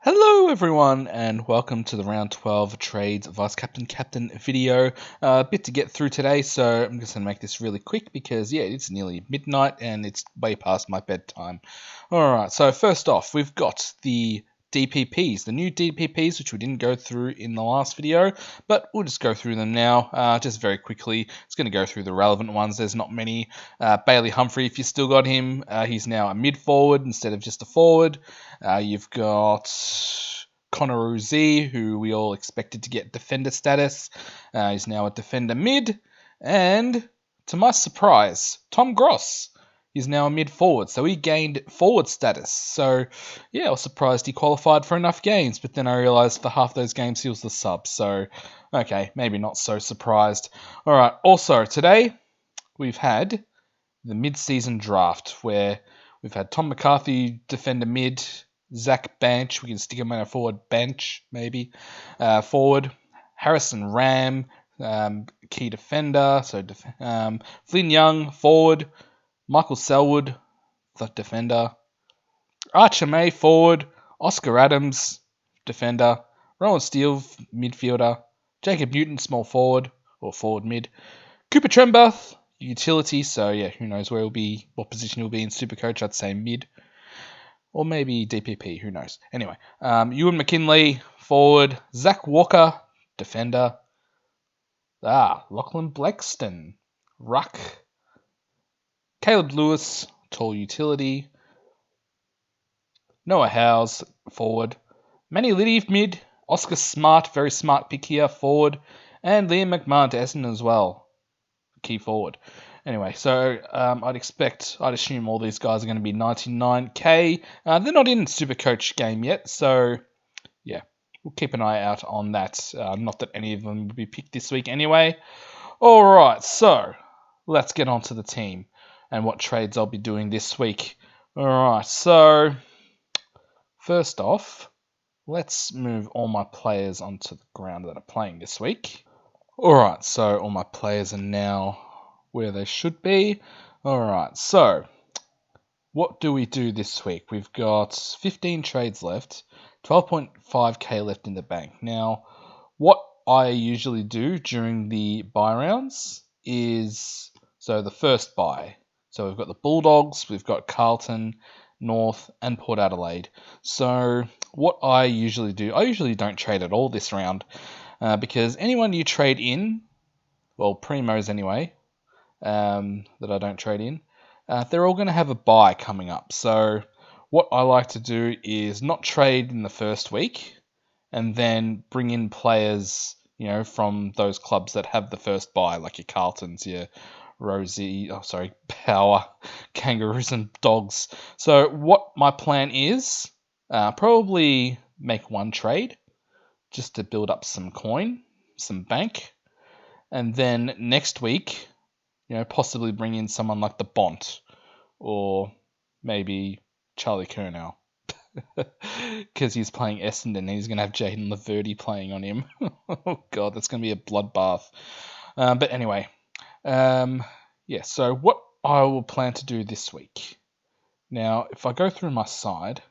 Hello everyone and welcome to the round 12 trades vice captain video. A bit to get through today, so I'm just going to make this really quick because it's nearly midnight and it's way past my bedtime. Alright, so first off we've got the DPPs, the new DPPs, which we didn't go through in the last video, but we'll just go through them now, just very quickly. It's going to go through the relevant ones. There's not many. Bailey Humphrey, if you still got him, he's now a mid forward instead of just a forward. You've got Connor Uzi, who we all expected to get defender status. He's now a defender mid. And to my surprise, Tom Gross. He's now a mid forward, so he gained forward status. So, I was surprised he qualified for enough games, but then I realised for half those games he was the sub. So, okay, maybe not so surprised. All right, also today we've had the mid-season draft where we've had Tom McCarthy defender mid, Zach bench. We can stick him on a forward bench maybe. Forward, Harrison Ram, key defender. So Flynn Young forward, Michael Selwood the defender, Archer May forward, Oscar Adams defender, Rowan Steele midfielder, Jacob Newton small forward or forward mid, Cooper Trembath utility. So who knows where he'll be, what position he'll be in Supercoach. I'd say mid. Or maybe DPP, who knows. Anyway, Ewan McKinley, forward. Zach Walker, defender. Lachlan Blexton, ruck. Caleb Lewis, tall utility. Noah Howes, forward. Manny Liddy, mid. Oscar Smart, very smart pick here, forward. And Liam McMahon to Essendon as well, key forward. Anyway, so I'd assume all these guys are going to be 99k. They're not in Supercoach game yet, so we'll keep an eye out on that. Not that any of them will be picked this week anyway. All right, so let's get on to the team and what trades I'll be doing this week. All right, so first off, let's move all my players onto the ground that are playing this week. All right, so all my players are now where they should be. Alright, so what do we do this week? We've got 15 trades left, 12.5k left in the bank. Now, what I usually do during the buy rounds is, so the first buy. So we've got the Bulldogs, we've got Carlton, North, and Port Adelaide. So what I usually do, I usually don't trade at all this round because anyone you trade in, well, Primos anyway, that I don't trade in, they're all going to have a buy coming up. So what I like to do is not trade in the first week and then bring in players, from those clubs that have the first buy, like your Carltons, your Power, Kangaroos and Dogs. So what my plan is, probably make one trade just to build up some coin, some bank. And then next week, possibly bring in someone like the Bont or maybe Charlie Curnow because he's playing Essendon and he's going to have Jaden Laverty playing on him. Oh, God, that's going to be a bloodbath. But anyway, so what I will plan to do this week. Now, if I go through my side,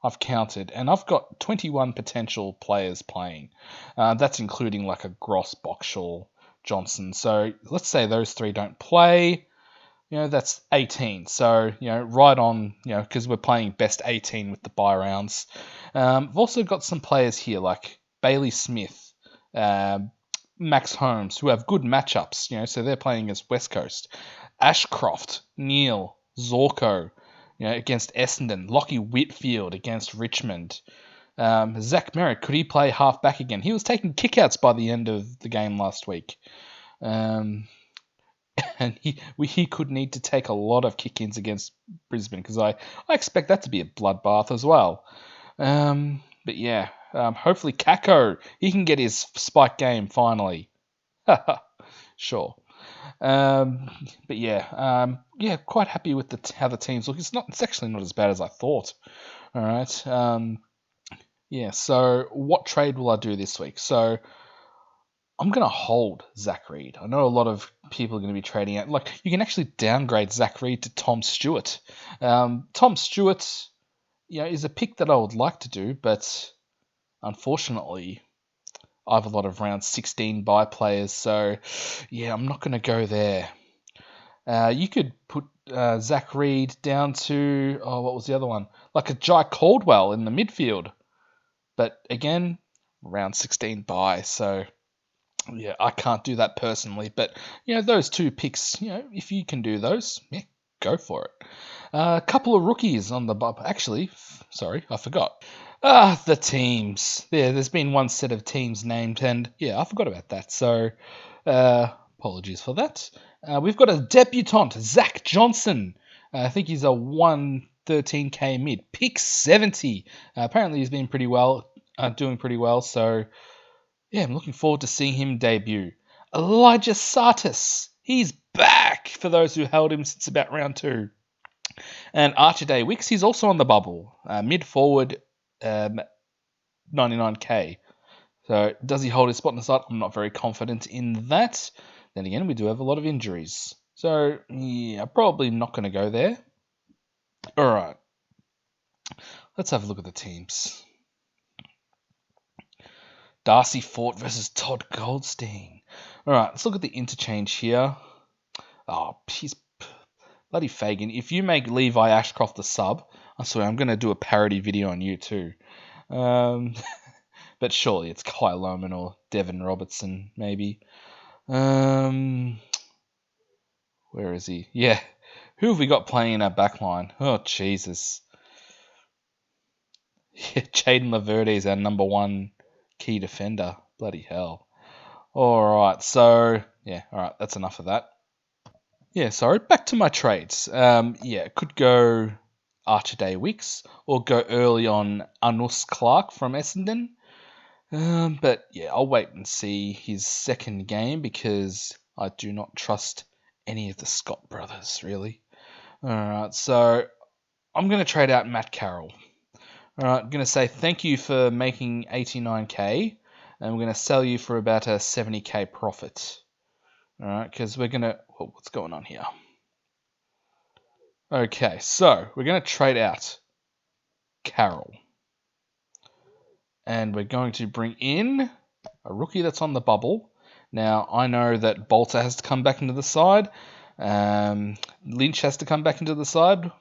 I've counted, and I've got 21 potential players playing. That's including like a Gross, Boxall, Johnson. So let's say those three don't play. That's 18. So, right on, because we're playing best 18 with the bye rounds. I've also got some players here like Bailey Smith, Max Holmes, who have good matchups, so they're playing against West Coast. Ashcroft, Neil, Zorko, against Essendon. Lockie Whitfield against Richmond. Zach Merrick, could he play half back again? He was taking kickouts by the end of the game last week. And he could need to take a lot of kick-ins against Brisbane because I expect that to be a bloodbath as well. Hopefully Kako, he can get his spike game finally. Sure. Quite happy with how the teams look. It's actually not as bad as I thought. All right. So what trade will I do this week? So I'm going to hold Zach Reid. I know a lot of people are going to be trading out. You can actually downgrade Zach Reid to Tom Stewart. Tom Stewart is a pick that I would like to do, but unfortunately, I have a lot of round 16 bye players, so yeah, I'm not going to go there. You could put Zach Reed down to, what was the other one? Like a Jai Caldwell in the midfield. But again, round 16 bye, so yeah, I can't do that personally. But, those two picks, if you can do those, yeah, go for it. A couple of rookies on the bub. Actually, sorry, I forgot. The teams. Yeah, there's been one set of teams named, and yeah, I forgot about that. So, apologies for that. We've got a debutant, Zach Johnson. I think he's a 113k mid, pick 70. Apparently, he's been pretty well, doing pretty well. So, yeah, I'm looking forward to seeing him debut. Elijah Sartis. He's back for those who held him since about round 2. And Archer Day Wicks, he's also on the bubble. Mid forward, 99k. So does he hold his spot in the side? I'm not very confident in that. Then again, we do have a lot of injuries. So, yeah, probably not going to go there. All right. Let's have a look at the teams. Darcy Fort versus Todd Goldstein. All right, let's look at the interchange here. Oh, he's bloody Fagan. If you make Levi Ashcroft the sub, I swear I'm going to do a parody video on you too. But surely it's Kai Lohman or Devin Robertson, maybe. Where is he? Yeah. Who have we got playing in our back line? Oh, Jesus. Yeah, Jaden Laverde is our number 1 key defender. Bloody hell. Alright, so, yeah, alright, that's enough of that. Yeah, sorry, back to my trades. Could go Archer Day Wicks or go early on Anus Clark from Essendon. But yeah, I'll wait and see his second game because I do not trust any of the Scott brothers, really. Alright, so I'm going to trade out Matt Carroll. Alright, I'm going to say thank you for making 89k, and we're going to sell you for about a 70k profit. Alright, because we're going to... what's going on here? Okay, so we're going to trade out Carroll. And we're going to bring in a rookie that's on the bubble. Now, I know that Bolter has to come back into the side. Lynch has to come back into the side.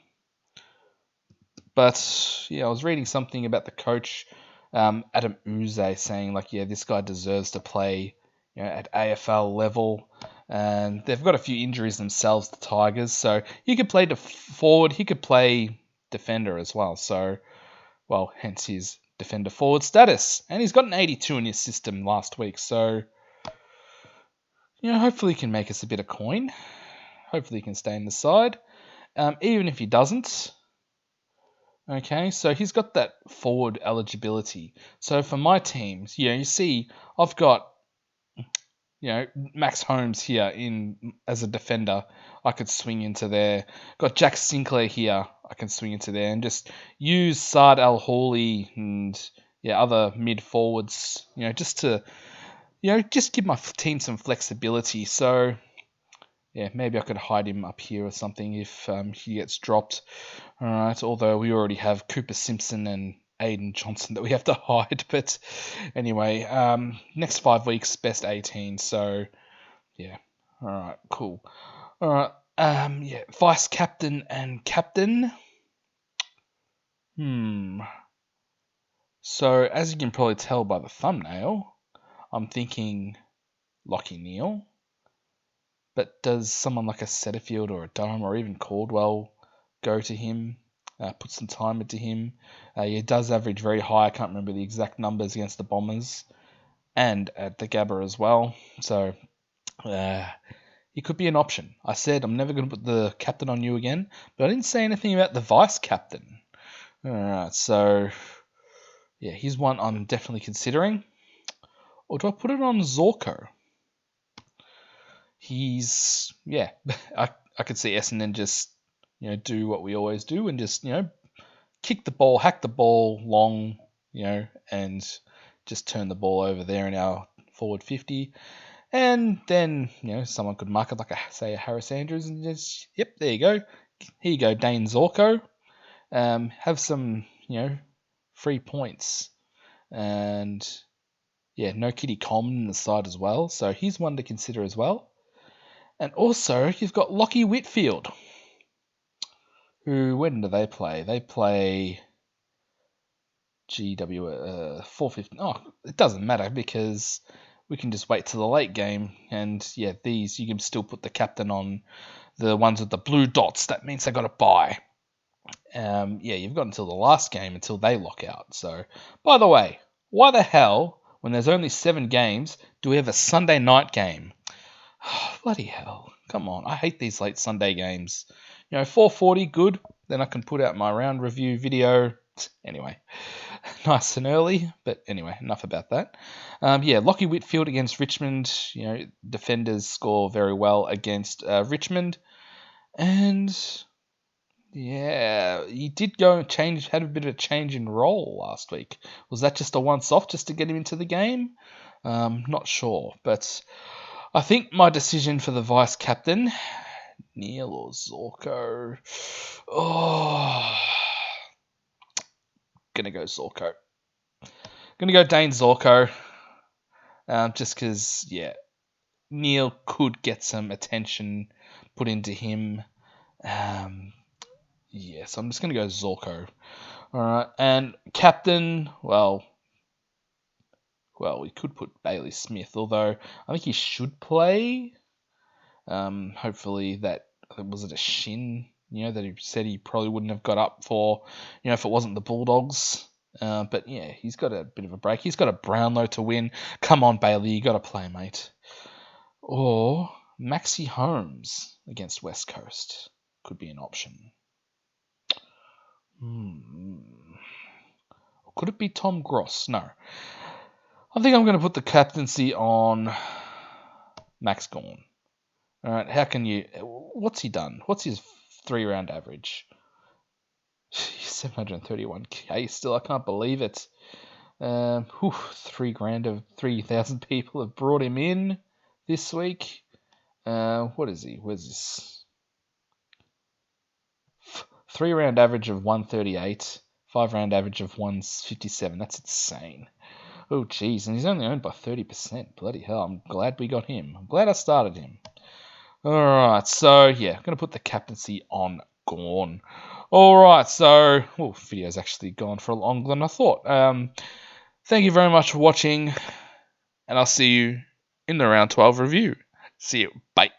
But, yeah, I was reading something about the coach, Adam Uze, saying, like, yeah, this guy deserves to play at AFL level. And they've got a few injuries themselves, the Tigers. So he could play forward. He could play defender as well. So, well, hence his defender forward status. And he's got an 82 in his system last week. So, hopefully he can make us a bit of coin. Hopefully he can stay in the side. Even if he doesn't. Okay, so he's got that forward eligibility. So for my teams, you see, I've got, Max Holmes here as a defender. I could swing into there. Got Jack Sinclair here. I can swing into there and just use Saad Al Hawley and other mid forwards. Just to just give my team some flexibility. So yeah, maybe I could hide him up here or something if he gets dropped. All right, although we already have Cooper Simpson and Aiden Johnson that we have to hide. But anyway, next 5 weeks, best 18. So yeah, all right, cool. All right, vice captain and captain. So as you can probably tell by the thumbnail, I'm thinking Lachie Neale. But does someone like a Setterfield or a Durham or even Caldwell go to him? Put some time into him. He does average very high. I can't remember the exact numbers against the Bombers and at the Gabba as well. So he could be an option. I said I'm never going to put the captain on you again, but I didn't say anything about the vice captain. All right, so yeah, he's one I'm definitely considering. Or do I put it on Zorko? He's I could see Essendon just do what we always do and just kick the ball, hack the ball long, and just turn the ball over there in our forward 50. And then, someone could mark it like a Harris Andrews and just, yep, there you go. Here you go, Dane Zorko. Have some, 3 points. And yeah, no Kitty Coleman in the side as well, so he's one to consider as well. And also, you've got Lockie Whitfield, who, when do they play? They play GW 4:50. Oh, it doesn't matter because we can just wait till the late game. And yeah, these you can still put the captain on the ones with the blue dots. That means they got to buy. Yeah, you've got until the last game until they lock out. So, by the way, why the hell, when there's only 7 games, do we have a Sunday night game? Bloody hell. Come on. I hate these late Sunday games. 4:40, good. Then I can put out my round review video. Anyway, nice and early. But anyway, enough about that. Yeah, Lockie Whitfield against Richmond. Defenders score very well against Richmond. And yeah, he did go and had a bit of a change in role last week. Was that just a once-off just to get him into the game? Not sure, but I think my decision for the vice captain, Neil or Zorko. Oh, gonna go Zorko. Gonna go Dane Zorko. Just because, yeah, Neil could get some attention put into him. Yeah, so I'm just gonna go Zorko. All right, and captain, well, we could put Bailey Smith, although I think he should play. Hopefully that was it a shin, that he said he probably wouldn't have got up for, if it wasn't the Bulldogs. But yeah, he's got a bit of a break. He's got a Brownlow to win. Come on, Bailey, you got to play, mate. Or Maxi Holmes against West Coast could be an option. Could it be Tom Gross? No. I think I'm going to put the captaincy on Max Gawn. All right, what's he done? What's his 3-round average? 731k still, I can't believe it. 3,000 people have brought him in this week. What is he? Where's this? 3-round average of 138, 5-round average of 157. That's insane. Oh, geez, and he's only owned by 30%. Bloody hell, I'm glad we got him. I'm glad I started him. Alright, so yeah, I'm going to put the captaincy on Gawn. Alright, so, video's actually gone for longer than I thought. Thank you very much for watching, and I'll see you in the round 12 review. See you. Bye.